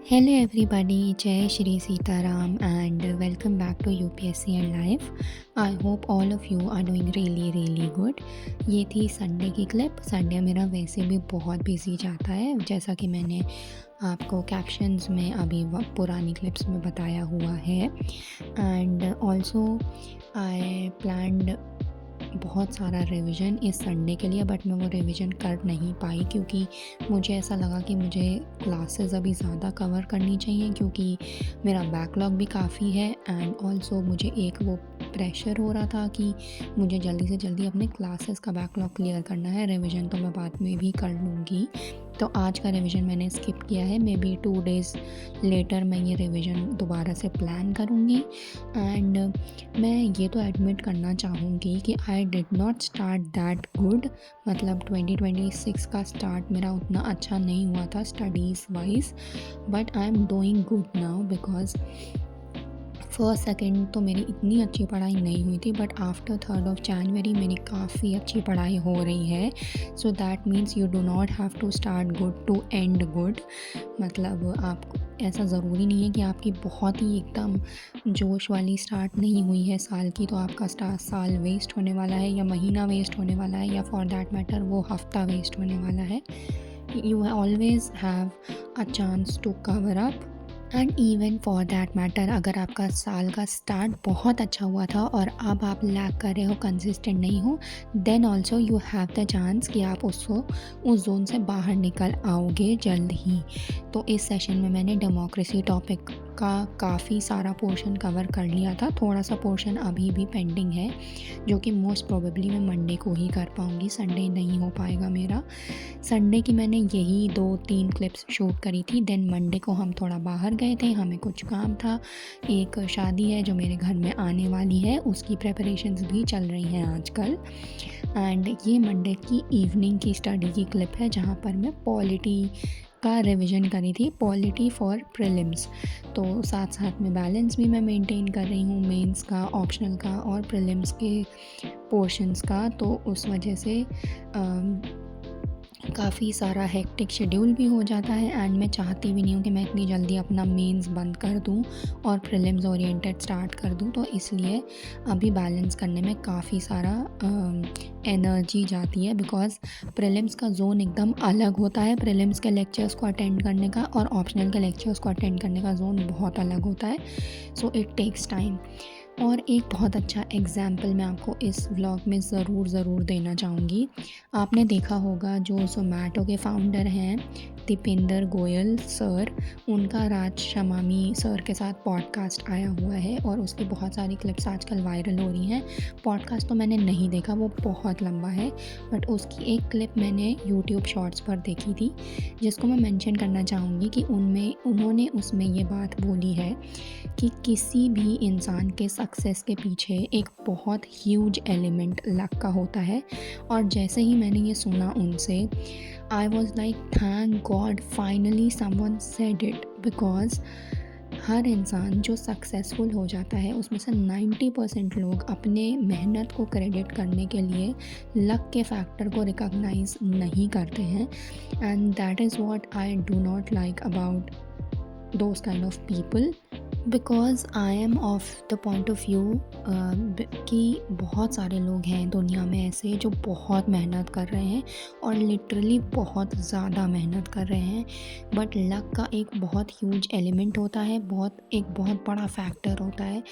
Hello everybody, Jai Shri Sitaram and welcome back to UPSC and Life. I hope all of you are doing really good. ये थी Sunday की clip. Sunday मेरा वैसे भी बहुत busy जाता है, जैसा कि मैंने आपको कैप्शंस में अभी पुरानी क्लिप्स में बताया हुआ है। एंड ऑल्सो आई प्लान्ड बहुत सारा रिवीजन इस संडे के लिए, बट मैं वो रिवीजन कर नहीं पाई क्योंकि मुझे ऐसा लगा कि मुझे क्लासेस अभी ज़्यादा कवर करनी चाहिए क्योंकि मेरा बैकलॉग भी काफ़ी है। एंड ऑल्सो मुझे एक वो प्रेशर हो रहा था कि मुझे जल्दी से जल्दी अपने क्लासेस का बैकलॉग क्लियर करना है। रिवीजन तो मैं बाद में भी कर लूँगी, तो आज का रिवीजन मैंने स्किप किया है। मे बी 2 डेज़ लेटर मैं ये रिवीजन दोबारा से प्लान करूँगी। एंड मैं ये तो एडमिट करना चाहूँगी कि I did not start that good. मतलब 2026 का स्टार्ट मेरा उतना अच्छा नहीं हुआ था studies wise, but I am doing good now because first second तो मेरी इतनी अच्छी पढ़ाई नहीं हुई थी, but after 3rd of January मेरी काफ़ी अच्छी पढ़ाई हो रही है। So that means you do not have to start good to end good. मतलब आपको ऐसा ज़रूरी नहीं है कि आपकी बहुत ही एकदम जोश वाली स्टार्ट नहीं हुई है साल की तो आपका साल वेस्ट होने वाला है, या महीना वेस्ट होने वाला है, या फॉर दैट मैटर वो हफ्ता वेस्ट होने वाला है। You always have a chance to cover up. And even for that matter अगर आपका साल का स्टार्ट बहुत अच्छा हुआ था और अब आप लैग कर रहे हो, कंसिस्टेंट नहीं हो, then also you have the chance कि आप उसको उस जोन से बाहर निकल आओगे जल्द ही। तो इस सेशन में मैंने डेमोक्रेसी टॉपिक का काफ़ी सारा पोर्शन कवर कर लिया था। थोड़ा सा पोर्शन अभी भी पेंडिंग है जो कि मोस्ट प्रोबेबली मैं मंडे को ही कर पाऊँगी, संडे नहीं हो पाएगा मेरा। संडे की मैंने यही 2-3 क्लिप्स शूट करी थी। देन मंडे को हम थोड़ा बाहर गए थे, हमें कुछ काम था। एक शादी है जो मेरे घर में आने वाली है, उसकी प्रेपरेशंस भी चल रही हैं आजकल। एंड ये मंडे की इवनिंग की स्टडी की क्लिप है जहाँ पर मैं पॉलिटी का रिवीजन करी थी, पॉलिटी फॉर प्रीलिम्स। तो साथ साथ में बैलेंस भी मैं मेंटेन कर रही हूँ, मेंस का, ऑप्शनल का और प्रीलिम्स के पोर्शंस का। तो उस वजह से काफ़ी सारा हेक्टिक शेड्यूल भी हो जाता है। एंड मैं चाहती भी नहीं हूँ कि मैं इतनी जल्दी अपना मेंस बंद कर दूँ और प्रीलिम्स ओरिएंटेड स्टार्ट कर दूँ। तो इसलिए अभी बैलेंस करने में काफ़ी सारा एनर्जी जाती है, बिकॉज़ प्रीलिम्स का जोन एकदम अलग होता है। प्रीलिम्स के लेक्चर्स को अटेंड करने का और ऑप्शनल के लेक्चर्स को अटेंड करने का जोन बहुत अलग होता है। So it takes time. और एक बहुत अच्छा एग्ज़ाम्पल मैं आपको इस व्लॉग में ज़रूर देना चाहूँगी। आपने देखा होगा जो ज़ोमैटो के फाउंडर हैं दीपेंद्र गोयल सर, उनका राज शमामी सर के साथ पॉडकास्ट आया हुआ है और उसकी बहुत सारी क्लिप्स आजकल वायरल हो रही हैं। पॉडकास्ट तो मैंने नहीं देखा, वो बहुत लंबा है, बट उसकी एक क्लिप मैंने यूट्यूब शॉर्ट्स पर देखी थी जिसको मैं मेंशन करना चाहूँगी कि उन्होंने उसमें ये बात बोली है कि किसी भी इंसान के सक्सेस के पीछे एक बहुत ह्यूज एलिमेंट लक का होता है। और जैसे ही मैंने ये सुना उनसे, I was like thank God finally someone said it. Because हर इंसान जो सक्सेसफुल हो जाता है उसमें से 90% लोग अपने मेहनत को क्रेडिट करने के लिए लक के फैक्टर को रिकॉग्नाइज नहीं करते हैं। And that is what I do not like about those kind of people, because I am of the point of view कि बहुत सारे लोग हैं दुनिया में ऐसे जो बहुत मेहनत कर रहे हैं और लिटरली बहुत ज़्यादा मेहनत कर रहे हैं, बट लक का एक बहुत ह्यूज एलिमेंट होता है, एक बहुत बड़ा फैक्टर होता है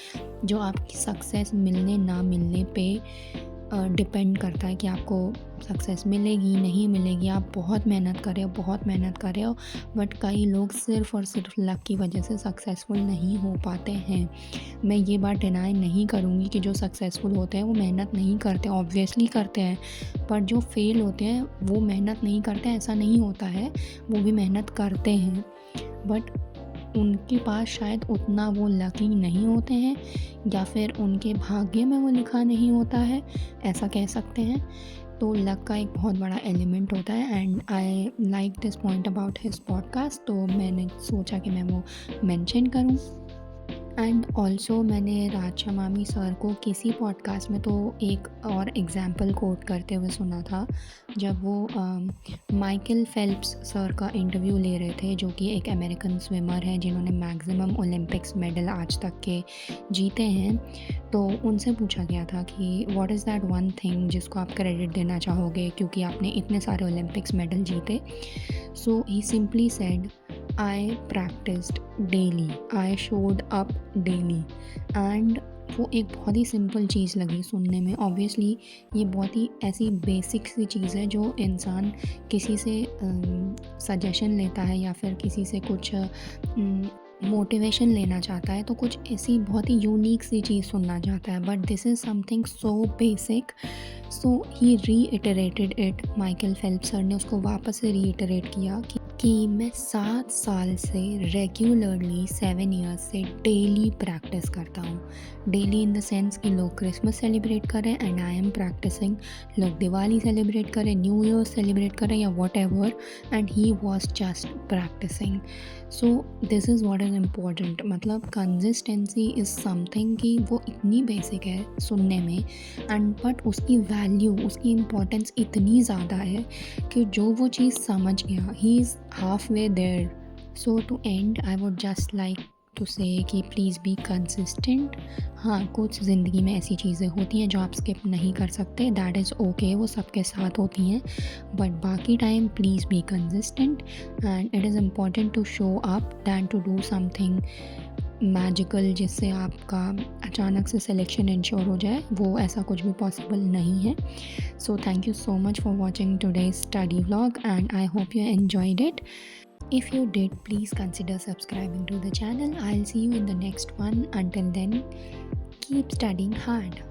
जो आपकी सक्सेस मिलने ना मिलने पे डिपेंड करता है कि आपको सक्सेस मिलेगी नहीं मिलेगी। आप बहुत मेहनत कर रहे हो, बट कई लोग सिर्फ़ और सिर्फ लक की वजह से सक्सेसफुल नहीं हो पाते हैं। मैं ये बात डिनाई नहीं करूँगी कि जो सक्सेसफुल होते हैं वो मेहनत नहीं करते, ऑब्वियसली करते हैं, पर जो फेल होते हैं वो मेहनत नहीं करते, ऐसा नहीं होता है, वो भी मेहनत करते हैं, बट उनके पास शायद उतना वो लकी नहीं होते हैं, या फिर उनके भाग्य में वो लिखा नहीं होता है, ऐसा कह सकते हैं। तो लक का एक बहुत बड़ा एलिमेंट होता है। And I like this point about his podcast, तो मैंने सोचा कि मैं वो मेंशन करूं। एंड ऑल्सो मैंने राज शमामी सर को किसी पॉडकास्ट में तो एक और एग्जाम्पल कोट करते हुए सुना था, जब वो माइकल फेल्प्स सर का इंटरव्यू ले रहे थे, जो कि एक अमेरिकन स्विमर हैं जिन्होंने मैक्सिमम ओलंपिक्स मेडल आज तक के जीते हैं। तो उनसे पूछा गया था कि what is that one thing जिसको आप क्रेडिट देना चाहोगे क्योंकि आपने इतने सारे ओलंपिक्स मेडल जीते। So he simply said, I practiced daily, I showed up daily। And वो एक बहुत ही सिंपल चीज़ लगी सुनने में। ऑब्वियसली ये बहुत ही ऐसी बेसिक सी चीज़ है जो इंसान किसी से सजेशन लेता है या फिर किसी से कुछ मोटिवेशन लेना चाहता है तो कुछ ऐसी बहुत ही यूनिक सी चीज़ सुनना चाहता है, but this is something so basic. So he reiterated it, Michael Phelps sir ने उसको वापस से रीइटरेट किया कि मैं 7 साल से रेगुलरली 7 ईयर्स से डेली प्रैक्टिस करता हूँ। डेली इन द सेंस कि लोग क्रिसमस सेलिब्रेट करें एंड आई एम प्रैक्टिसिंग, लोग दिवाली सेलिब्रेट करें, न्यू ईयर सेलिब्रेट करें या whatever, and he was just practising. So this is what is important. मतलब कंसिस्टेंसी इज़ समथिंग कि वो इतनी बेसिक है सुनने में एंड बट उसकी वैल्यू, उसकी इम्पोर्टेंस इतनी ज़्यादा है कि जो वो चीज़ समझ गया, he is half way there. So to end I would just like to say कि प्लीज़ बी कंसिस्टेंट। हाँ, कुछ ज़िंदगी में ऐसी चीज़ें होती हैं जो आप स्किप नहीं कर सकते, दैट इज़ ओके, वो सबके साथ होती हैं, बट बाकी time please be consistent and it is important to show up than to do something magical जिससे आपका अचानक से सिलेक्शन इंश्योर हो जाए। वो ऐसा कुछ भी पॉसिबल नहीं है। So thank you so much for watching today's study vlog and I hope you enjoyed it. If you did, please consider subscribing to the channel. I'll see you in the next one. Until then, keep studying hard.